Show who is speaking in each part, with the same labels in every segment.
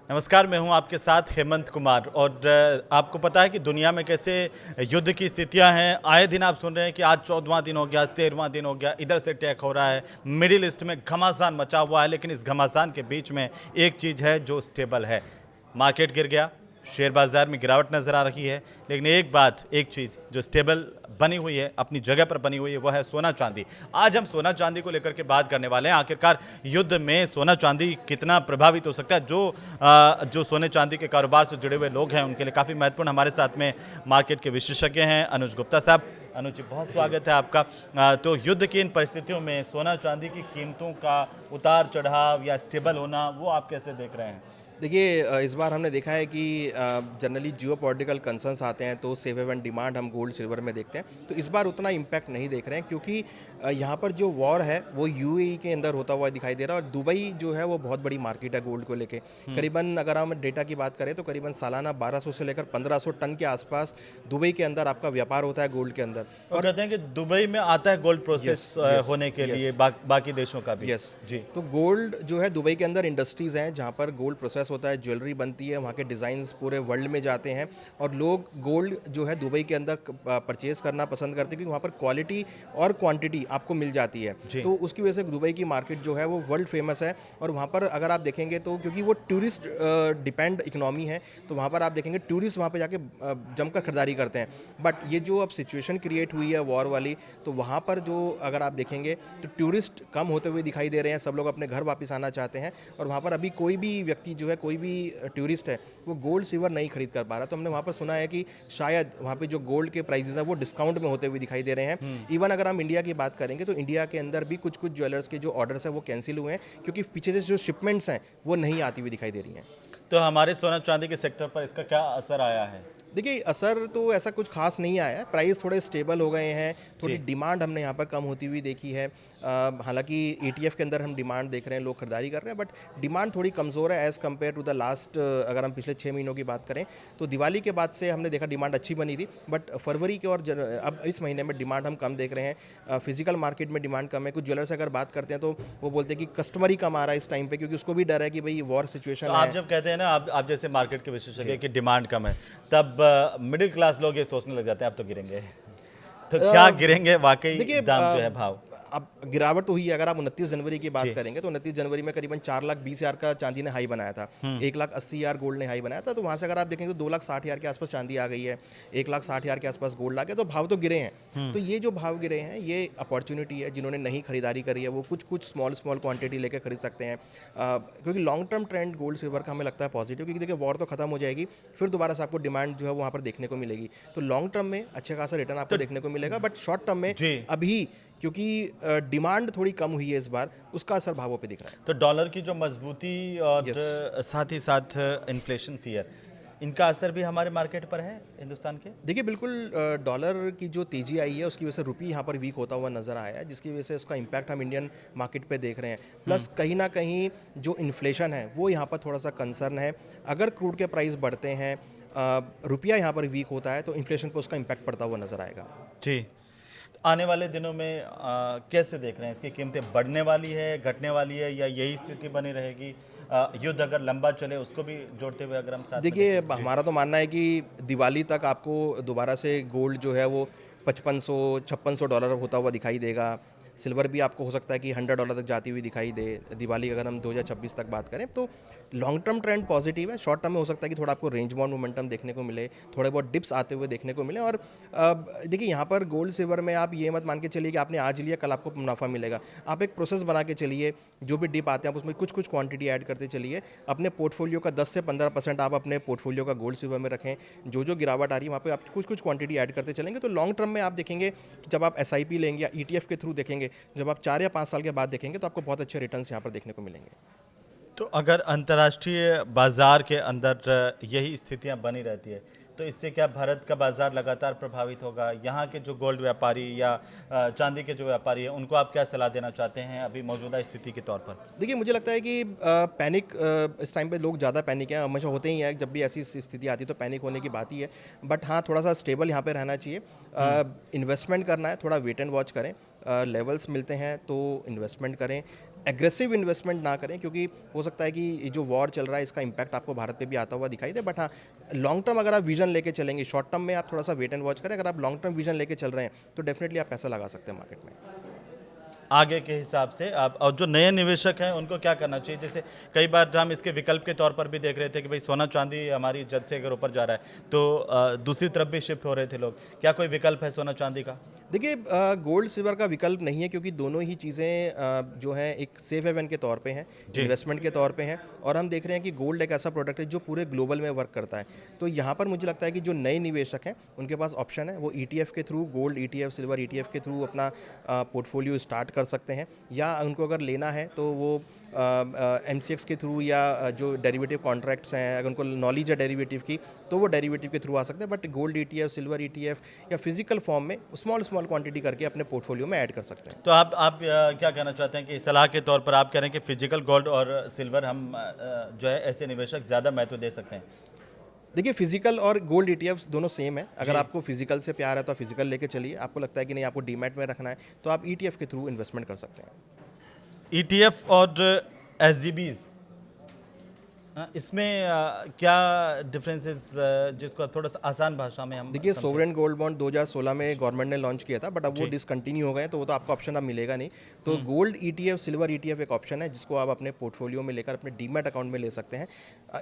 Speaker 1: नमस्कार, मैं हूं आपके साथ हेमंत कुमार और आपको पता है कि दुनिया में कैसे युद्ध की स्थितियां हैं। आए दिन आप सुन रहे हैं कि आज 14वां दिन हो गया, आज 13वां दिन हो गया, इधर से अटैक हो रहा है। मिडिल ईस्ट में घमासान मचा हुआ है, लेकिन इस घमासान के बीच में एक चीज़ है जो स्टेबल है। मार्केट गिर गया, शेयर बाज़ार में गिरावट नज़र आ रही है, लेकिन एक चीज़ जो स्टेबल बनी हुई है, अपनी जगह पर बनी हुई है, वह है सोना चांदी। आज हम सोना चांदी को लेकर के बात करने वाले हैं। आखिरकार युद्ध में सोना चांदी कितना प्रभावित हो सकता है। जो सोने चांदी के कारोबार से जुड़े हुए लोग हैं, उनके लिए काफ़ी महत्वपूर्ण। हमारे साथ में मार्केट के विशेषज्ञ हैं अनुज गुप्ता साहब। अनुज जी, बहुत स्वागत है आपका। तो युद्ध की इन परिस्थितियों में सोना चांदी की कीमतों का उतार चढ़ाव या स्टेबल होना, वो आप कैसे देख रहे हैं?
Speaker 2: देखिए, इस बार हमने देखा है कि जनरली जियोपॉलिटिकल कंसर्न्स आते हैं तो सेफ हेवन डिमांड हम गोल्ड सिल्वर में देखते हैं। तो इस बार उतना इम्पैक्ट नहीं देख रहे हैं क्योंकि यहाँ पर जो वॉर है वो यूएई के अंदर होता हुआ दिखाई दे रहा है और दुबई जो है वो बहुत बड़ी मार्केट है गोल्ड को लेके। करीबन अगर हम डेटा की बात करें तो करीबन सालाना 1200 से लेकर 1500 टन के आसपास दुबई के अंदर आपका व्यापार होता है गोल्ड के अंदर।
Speaker 1: और कहते हैं कि दुबई में आता है गोल्ड प्रोसेस होने के लिए बाकी देशों का भी।
Speaker 2: यस
Speaker 1: जी।
Speaker 2: तो गोल्ड जो है दुबई के अंदर इंडस्ट्रीज़ हैं जहाँ पर गोल्ड प्रोसेस होता है, ज्वेलरी बनती है, वहाँ के डिज़ाइंस पूरे वर्ल्ड में जाते हैं और लोग गोल्ड जो है दुबई के अंदर परचेज़ करना पसंद करते हैं क्योंकि वहाँ पर क्वालिटी और क्वांटिटी आपको मिल जाती है। तो उसकी वजह से दुबई की मार्केट जो है वो वर्ल्ड फेमस है और वहाँ पर अगर आप देखेंगे तो क्योंकि वो टूरिस्ट डिपेंड इकोनॉमी है तो वहाँ पर आप देखेंगे टूरिस्ट वहाँ पर जाके जमकर खरीदारी करते हैं। बट ये जो अब सिचुएशन क्रिएट हुई है वॉर वाली, तो वहाँ पर जो अगर आप देखेंगे तो टूरिस्ट कम होते हुए दिखाई दे रहे हैं, सब लोग अपने घर वापस आना चाहते हैं और वहाँ पर अभी कोई भी व्यक्ति जो है, कोई भी टूरिस्ट है वो गोल्ड सिल्वर नहीं खरीद कर पा रहा। तो हमने वहाँ पर सुना है कि शायद वहाँ पे जो गोल्ड के प्राइसेस है वो डिस्काउंट में होते हुए दिखाई दे रहे हैं। इवन अगर हम इंडिया की बात करेंगे तो इंडिया के अंदर भी कुछ कुछ ज्वेलर्स के जो ऑर्डर्स है वो कैंसिल हुए हैं क्योंकि पीछे से जो शिपमेंट्स हैं वो नहीं आती हुई दिखाई दे रही हैं।
Speaker 1: तो हमारे सोना चांदी के सेक्टर पर इसका क्या असर आया है?
Speaker 2: देखिए, असर तो ऐसा कुछ खास नहीं आया है, प्राइस थोड़े स्टेबल हो गए हैं, थोड़ी डिमांड हमने यहाँ पर कम होती हुई देखी है। हालांकि ETF के अंदर हम डिमांड देख रहे हैं, लोग खरीदारी कर रहे हैं, बट डिमांड थोड़ी कमज़ोर है as compared to the last. अगर हम पिछले 6 महीनों की बात करें तो दिवाली के बाद से हमने देखा डिमांड अच्छी बनी थी, बट फरवरी के और अब इस महीने में डिमांड हम कम देख रहे हैं। फिजिकल मार्केट में डिमांड कम है। कुछ ज्वेलर से अगर बात करते हैं तो वो बोलते हैं कि कस्टमर ही कम आ रहा है इस टाइम पे क्योंकि उसको भी डर है कि भाई वॉर सिचुएशन
Speaker 1: तो
Speaker 2: है।
Speaker 1: आप जब कहते हैं ना, आप जैसे मार्केट के विशेषज्ञ की डिमांड कम है, तब मिडिल क्लास लोग ये सोचने लग जाते हैं अब तो गिरेंगे। तो क्या गिरेंगे वाकई?
Speaker 2: देखिए,
Speaker 1: दाम जो है, भाव
Speaker 2: अब गिरावट तो हुई है। अगर आप 29 जनवरी की बात करेंगे तो 29 जनवरी में करीबन 4,20,000 का चांदी ने हाई बनाया था, 1,80,000 गोल्ड ने हाई बनाया था। तो वहाँ से अगर आप देखेंगे तो 2,60,000 के आसपास चांदी आ गई है, 1,60,000 के आसपास गोल्ड आ गया, तो भाव तो गिरे हैं। तो ये जो भाव गिरे हैं ये अपॉर्चुनिटी है। जिन्होंने नहीं खरीदारी करी है वो कुछ स्मॉल क्वांटिटी लेकर खरीद सकते हैं क्योंकि long term trend gold silver का हमें लगता है पॉजिटिव, क्योंकि देखिए वॉर तो खत्म हो जाएगी, फिर दोबारा से आपको डिमांड जो है वहाँ पर देखने को मिलेगी। तो लॉन्ग टर्म में अच्छा खासा रिटर्न आपको देखने को मिलेगा, बट शॉर्ट टर्म में अभी क्योंकि डिमांड थोड़ी कम हुई है इस बार, उसका असर भावों पे दिख रहा है।
Speaker 1: तो डॉलर की जो मजबूती और साथ ही साथ इन्फ्लेशन फियर, इनका असर भी हमारे मार्केट पर है हिंदुस्तान के?
Speaker 2: देखिए, बिल्कुल डॉलर की जो तेज़ी आई है उसकी वजह से रुपये यहाँ पर वीक होता हुआ नज़र आया है, जिसकी वजह से उसका इम्पैक्ट हम इंडियन मार्केट पे देख रहे हैं। प्लस कहीं ना कहीं जो इन्फ्लेशन है वो यहाँ पर थोड़ा सा कंसर्न है। अगर क्रूड के प्राइस बढ़ते हैं, रुपया यहाँ पर वीक होता है तो इन्फ्लेशन पर उसका इम्पैक्ट पड़ता हुआ नज़र आएगा।
Speaker 1: जी। आने वाले दिनों में कैसे देख रहे हैं? इसकी कीमतें बढ़ने वाली है, घटने वाली है, या यही स्थिति बनी रहेगी? युद्ध अगर लंबा चले उसको भी जोड़ते हुए अगर हम साथ में
Speaker 2: देखिए,
Speaker 1: देखें।
Speaker 2: हमारा तो मानना है कि दिवाली तक आपको दोबारा से गोल्ड जो है वो 5500-5600 डॉलर होता हुआ दिखाई देगा। सिल्वर भी आपको हो सकता है कि $100 तक जाती हुई दिखाई दे दिवाली अगर हम 2026 तक बात करें। तो लॉन्ग टर्म ट्रेंड पॉजिटिव है। शॉर्ट टर्म में हो सकता है कि थोड़ा आपको रेंज बाउंड मोमेंटम देखने को मिले, थोड़े बहुत डिप्स आते हुए देखने को मिले। और देखिए, यहाँ पर गोल्ड सिल्वर में आप ये मत मान के चलिए कि आपने आज लिया कल आपको मुनाफा मिलेगा। आप एक प्रोसेस बना के चलिए, जो भी डिप आते हैं आप उसमें कुछ कुछ क्वांटिटी ऐड करते चलिए। अपने पोर्टफोलियो का 10 से 15% आप अपने पोर्टफोलियो का गोल्ड सिल्वर में रखें। जो गिरावट आ रही है वहाँ पे आप कुछ कुछ क्वांटिटी ऐड करते चलेंगे तो लॉन्ग टर्म में आप देखेंगे कि जब आप SIP लेंगे या ETF के थ्रू देखेंगे, जब आप 4 या 5 साल के बाद देखेंगे तो आपको बहुत अच्छे रिटर्न्स यहाँ पर देखने को मिलेंगे।
Speaker 1: तो अगर अंतर्राष्ट्रीय बाजार के अंदर यही स्थितियां बनी रहती है तो इससे क्या भारत का बाजार लगातार प्रभावित होगा? यहाँ के जो गोल्ड व्यापारी या चांदी के जो व्यापारी हैं, उनको आप क्या सलाह देना चाहते हैं अभी मौजूदा स्थिति के तौर पर?
Speaker 2: देखिए, मुझे लगता है कि पैनिक इस टाइम पे लोग ज़्यादा पैनिक हैं, हमेशा होते ही हैं। जब भी ऐसी स्थिति आती है तो पैनिक होने की बात ही है। बट हाँ, थोड़ा सा स्टेबल यहाँ पे रहना चाहिए। इन्वेस्टमेंट करना है, थोड़ा वेट एंड वॉच करें। लेवल्स मिलते हैं तो इन्वेस्टमेंट करें। एग्रेसिव इन्वेस्टमेंट ना करें, क्योंकि हो सकता है कि ये जो वॉर चल रहा है इसका इम्पैक्ट आपको भारत पे भी आता हुआ दिखाई दे। बट हाँ, लॉन्ग टर्म अगर आप विजन लेके चलेंगे, शॉर्ट टर्म में आप थोड़ा सा वेट एंड वॉच करें। अगर आप लॉन्ग टर्म विजन लेके चल रहे हैं तो डेफिनेटली आप पैसा लगा सकते हैं मार्केट में।
Speaker 1: आगे के हिसाब से आप, और जो नए निवेशक हैं उनको क्या करना चाहिए? जैसे कई बार हम इसके विकल्प के तौर पर भी देख रहे थे कि भाई सोना चांदी हमारी जद से अगर ऊपर जा रहा है तो दूसरी तरफ भी शिफ्ट हो रहे थे लोग। क्या कोई विकल्प है सोना चांदी का?
Speaker 2: देखिए, गोल्ड सिल्वर का विकल्प नहीं है, क्योंकि दोनों ही चीज़ें जो हैं एक सेफ हेवन के तौर पे हैं,
Speaker 1: जी।
Speaker 2: इन्वेस्टमेंट के तौर पे हैं। और हम देख रहे हैं कि गोल्ड एक ऐसा प्रोडक्ट है जो पूरे ग्लोबल में वर्क करता है। तो यहाँ पर मुझे लगता है कि जो नए निवेशक हैं उनके पास ऑप्शन है, वो ईटीएफ के through, gold ETF, silver ETF के थ्रू अपना पोर्टफोलियो स्टार्ट कर सकते हैं। या उनको अगर लेना है तो वो एमसीएक्स के थ्रू, या जो डेरिवेटिव कॉन्ट्रैक्ट्स हैं, अगर उनको नॉलेज है डेरिवेटिव की तो वो डेरिवेटिव के थ्रू आ सकते हैं। But gold ETF, silver ETF या फिजिकल फॉर्म में स्मॉल क्वांटिटी करके अपने पोर्टफोलियो में ऐड कर सकते हैं।
Speaker 1: तो आप क्या कहना चाहते हैं कि सलाह के तौर पर आप कह रहे हैं कि फिजिकल गोल्ड और सिल्वर हम जो है ऐसे निवेशक ज़्यादा महत्व दे सकते हैं?
Speaker 2: देखिए, फिजिकल और गोल्ड ईटीएफ्स दोनों सेम है। अगर आपको फिजिकल से प्यार है तो फिजिकल लेके चलिए। आपको लगता है कि नहीं, आपको डीमैट में रखना है, तो आप ईटीएफ के थ्रू इन्वेस्टमेंट कर सकते हैं।
Speaker 1: ईटीएफ और एसजीबीज, इसमें क्या डिफरेंसेस, जिसको थोड़ा सा आसान भाषा में हम
Speaker 2: देखिए,
Speaker 1: समझें?
Speaker 2: सोवरेन गोल्ड बॉन्ड 2016 में गवर्नमेंट ने लॉन्च किया था, बट अब वो
Speaker 1: जी।
Speaker 2: डिसकंटिन्यू हो गए, तो वो तो आपको ऑप्शन अब मिलेगा नहीं। तो गोल्ड ईटीएफ, सिल्वर ईटीएफ एक ऑप्शन है जिसको आप अपने पोर्टफोलियो में लेकर अपने डीमैट अकाउंट में ले सकते हैं।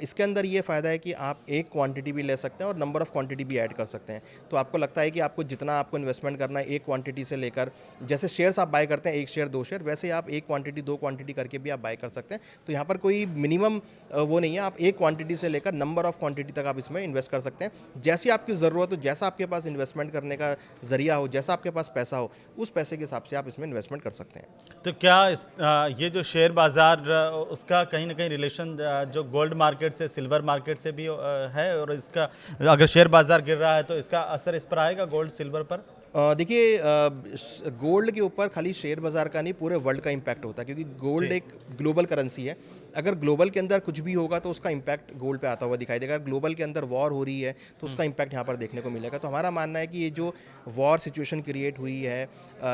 Speaker 2: इसके अंदर ये फ़ायदा है कि आप एक क्वांटिटी भी ले सकते हैं और नंबर ऑफ क्वांटिटी भी ऐड कर सकते हैं। तो आपको लगता है कि आपको जितना आपको इन्वेस्टमेंट करना है एक क्वांटिटी से लेकर, जैसे शेयर्स आप बाय करते हैं, 1 शेयर 2 शेयर, वैसे आप 1 क्वांटिटी 2 क्वांटिटी करके भी आप बाय कर सकते हैं। तो यहाँ पर कोई मिनिमम वो नहीं है, आप एक क्वांटिटी से लेकर नंबर ऑफ क्वांटिटी तक आप इसमें इन्वेस्ट कर सकते हैं। जैसी आपकी ज़रूरत हो, जैसा आपके पास इन्वेस्टमेंट करने का ज़रिया हो, जैसा आपके पास पैसा हो, उस पैसे के हिसाब से आप इसमें इन्वेस्टमेंट कर सकते हैं।
Speaker 1: तो क्या ये जो शेयर बाज़ार उसका कहीं ना कहीं रिलेशन जो गोल्ड मार्केट से, सिल्वर मार्केट से भी है? और इसका अगर शेयर बाज़ार गिर रहा है तो इसका असर इस पर आएगा गोल्ड सिल्वर पर?
Speaker 2: देखिए, गोल्ड के ऊपर खाली शेयर बाज़ार का नहीं, पूरे वर्ल्ड का इम्पैक्ट होता है, क्योंकि गोल्ड
Speaker 1: जी।
Speaker 2: एक ग्लोबल करेंसी है। अगर ग्लोबल के अंदर कुछ भी होगा तो उसका इम्पैक्ट गोल्ड पे आता हुआ दिखाई देगा। अगर ग्लोबल के अंदर वॉर हो रही है तो उसका इम्पैक्ट यहाँ पर देखने को मिलेगा। तो हमारा मानना है कि ये जो वॉर सिचुएशन क्रिएट हुई है,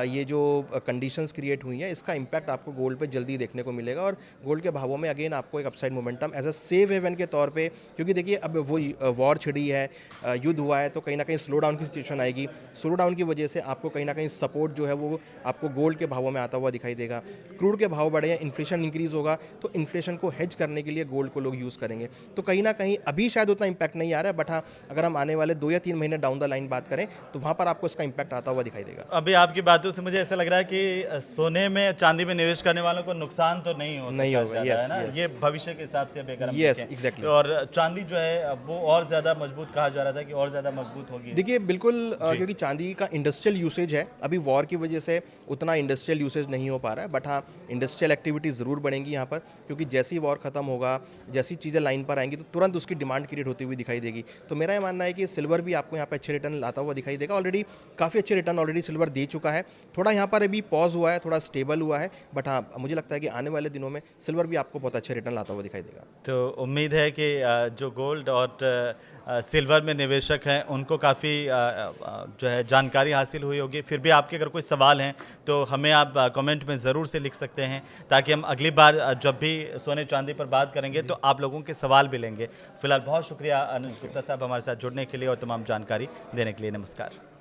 Speaker 2: ये जो कंडीशंस क्रिएट हुई हैं, इसका इम्पैक्ट आपको गोल्ड पे जल्दी देखने को मिलेगा। और गोल्ड के भावों में अगेन आपको एक upside momentum as a safe haven के तौर पे, क्योंकि देखिए अब वो वॉर छिड़ी है, युद्ध हुआ है, तो कहीं ना कहीं स्लो डाउन की सिचुएशन आएगी। स्लो डाउन की वजह से आपको कहीं ना कहीं सपोर्ट जो है वो आपको गोल्ड के भावों में आता हुआ दिखाई देगा। क्रूड के भाव बढ़े हैं, इन्फ्लेशन इंक्रीज होगा, तो इन्फ्लेशन को हेज करने के लिए गोल्ड को लोग यूज़ करेंगे। तो कहीं ना कहीं अभी शायद उतना इम्पैक्ट नहीं आ रहा है, बट हाँ, अगर हम आने वाले 2 या 3 महीने डाउन द लाइन बात करें तो वहाँ पर आपको इसका इम्पैक्ट आता हुआ दिखाई देगा।
Speaker 1: अभी आपकी बातों से मुझे ऐसा लग रहा है कि सोने में, चांदी में निवेश करने वालों को नुकसान तो नहीं हो
Speaker 2: नहीं
Speaker 1: सकता
Speaker 2: होगा,
Speaker 1: ज़्यादा, है
Speaker 2: yes,
Speaker 1: ना?
Speaker 2: yes.
Speaker 1: ये भविष्य के हिसाब से अभी अगर हम
Speaker 2: Yes,
Speaker 1: देखें।
Speaker 2: exactly.
Speaker 1: और चांदी जो है वो और ज़्यादा मजबूत कहा जा रहा था कि और ज़्यादा मजबूत होगी।
Speaker 2: देखिए, बिल्कुल, क्योंकि चांदी का इंडस्ट्रियल यूसेज है, अभी वॉर की वजह से उतना इंडस्ट्रियल यूसेज नहीं हो पा रहा है। बट हाँ, इंडस्ट्रियल एक्टिविटी ज़रूर बढ़ेंगी यहाँ पर, क्योंकि जैसी वॉर खत्म होगा, जैसी चीज़ें लाइन पर आएंगी तो तुरंत उसकी डिमांड क्रिएट होती हुई दिखाई देगी। तो मेरा ये मानना है कि सिल्वर भी आपको यहाँ पर अच्छे रिटर्न लाता हुआ दिखाई देगा। ऑलरेडी काफ़ी अच्छे रिटर्न ऑलरेडी सिल्वर दे चुका है। थोड़ा यहाँ पर अभी पॉज हुआ है, थोड़ा स्टेबल हुआ है, बट हाँ, मुझे लगता है कि आने वाले दिनों में सिल्वर भी आपको बहुत अच्छे रिटर्न लाता हुआ दिखाई देगा।
Speaker 1: तो उम्मीद है कि जो गोल्ड और सिल्वर में निवेशक हैं उनको काफ़ी जो है जानकारी हासिल हुई होगी। फिर भी आपके अगर कोई सवाल हैं तो हमें आप कमेंट में ज़रूर से लिख सकते हैं, ताकि हम अगली बार जब भी सोने चांदी पर बात करेंगे तो आप लोगों के सवाल भी लेंगे। फिलहाल बहुत शुक्रिया अनुज गुप्ता साहब हमारे साथ जुड़ने के लिए और तमाम जानकारी देने के लिए। नमस्कार।